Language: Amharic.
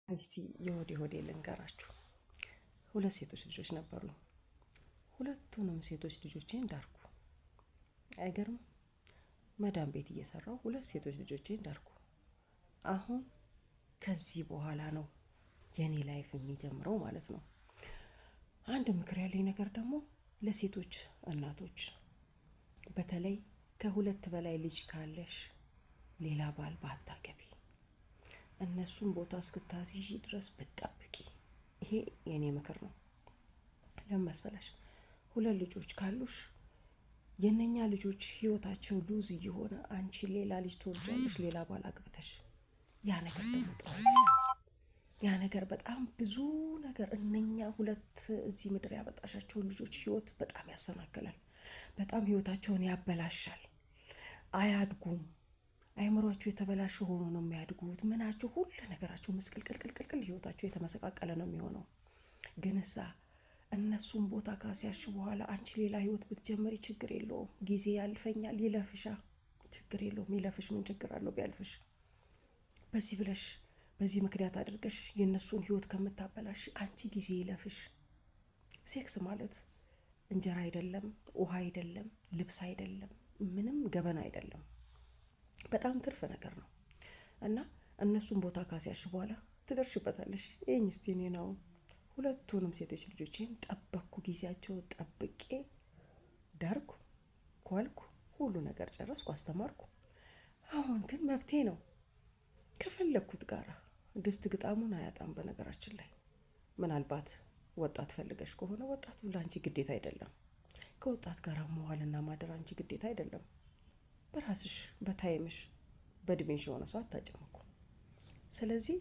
እስቲ የሆዴ ልንገራችሁ። ሁለት ሴቶች ልጆች ነበሩኝ። ሁለቱንም ሴቶች ልጆቼን ዳርኩ። አይገርም? መዳም ቤት እየሰራው ሁለት ሴቶች ልጆቼን ዳርኩ። አሁን ከዚህ በኋላ ነው የኔ ላይፍ የሚጀምረው ማለት ነው። አንድ ምክር ያለኝ ነገር ደግሞ ለሴቶች እናቶች፣ በተለይ ከሁለት በላይ ልጅ ካለሽ ሌላ ባል ባታገቢ፣ እነሱን ቦታ እስክታስይዢ ድረስ ብትጠብቂ። ይሄ የኔ ምክር ነው። ለመሰለሽ ሁለት ልጆች ካሉሽ የነኛ ልጆች ህይወታቸው ሉዝ እየሆነ አንቺ ሌላ ልጅ ትወልጃለሽ፣ ሌላ ባል አግብተሽ። ያ ነገር ደግሞ ጥሩ፣ ያ ነገር በጣም ብዙ ነገር እነኛ ሁለት እዚህ ምድር ያመጣሻቸውን ልጆች ህይወት በጣም ያሰናክላል። በጣም ህይወታቸውን ያበላሻል። አያድጉም። አይምሯቸው የተበላሸ ሆኖ ነው የሚያድጉት። ምናቸው ሁሉ ነገራቸው ምስቅልቅልቅልቅል፣ ህይወታቸው የተመሰቃቀለ ነው የሚሆነው። ግን እነሱን ቦታ ካስያሽ በኋላ አንቺ ሌላ ህይወት ብትጀምሪ ችግር የለውም። ጊዜ ያልፈኛል፣ ይለፍሻ፣ ችግር የለውም። ይለፍሽ፣ ምን ችግር አለው ቢያልፍሽ? በዚህ ብለሽ በዚህ ምክንያት አድርገሽ የእነሱን ህይወት ከምታበላሽ አንቺ ጊዜ ይለፍሽ። ሴክስ ማለት እንጀራ አይደለም፣ ውሃ አይደለም፣ ልብስ አይደለም፣ ምንም ገበና አይደለም። በጣም ትርፍ ነገር ነው እና እነሱን ቦታ ካስያሽ በኋላ ትደርሽበታለሽ። ይህኝ እስቲ እኔ ነው ሁለቱንም ሴቶች ልጆቼን ጠበቅኩ፣ ጊዜያቸውን ጠብቄ ዳርኩ፣ ኳልኩ፣ ሁሉ ነገር ጨረስኩ፣ አስተማርኩ። አሁን ግን መብቴ ነው። ከፈለግኩት ጋር ድስት ግጣሙን አያጣም። በነገራችን ላይ ምናልባት ወጣት ፈልገሽ ከሆነ ወጣቱ ለአንቺ ግዴታ አይደለም። ከወጣት ጋር መዋልና ማደር አንቺ ግዴታ አይደለም። በራስሽ በታይምሽ በእድሜሽ የሆነ ሰው አታጭም እኮ። ስለዚህ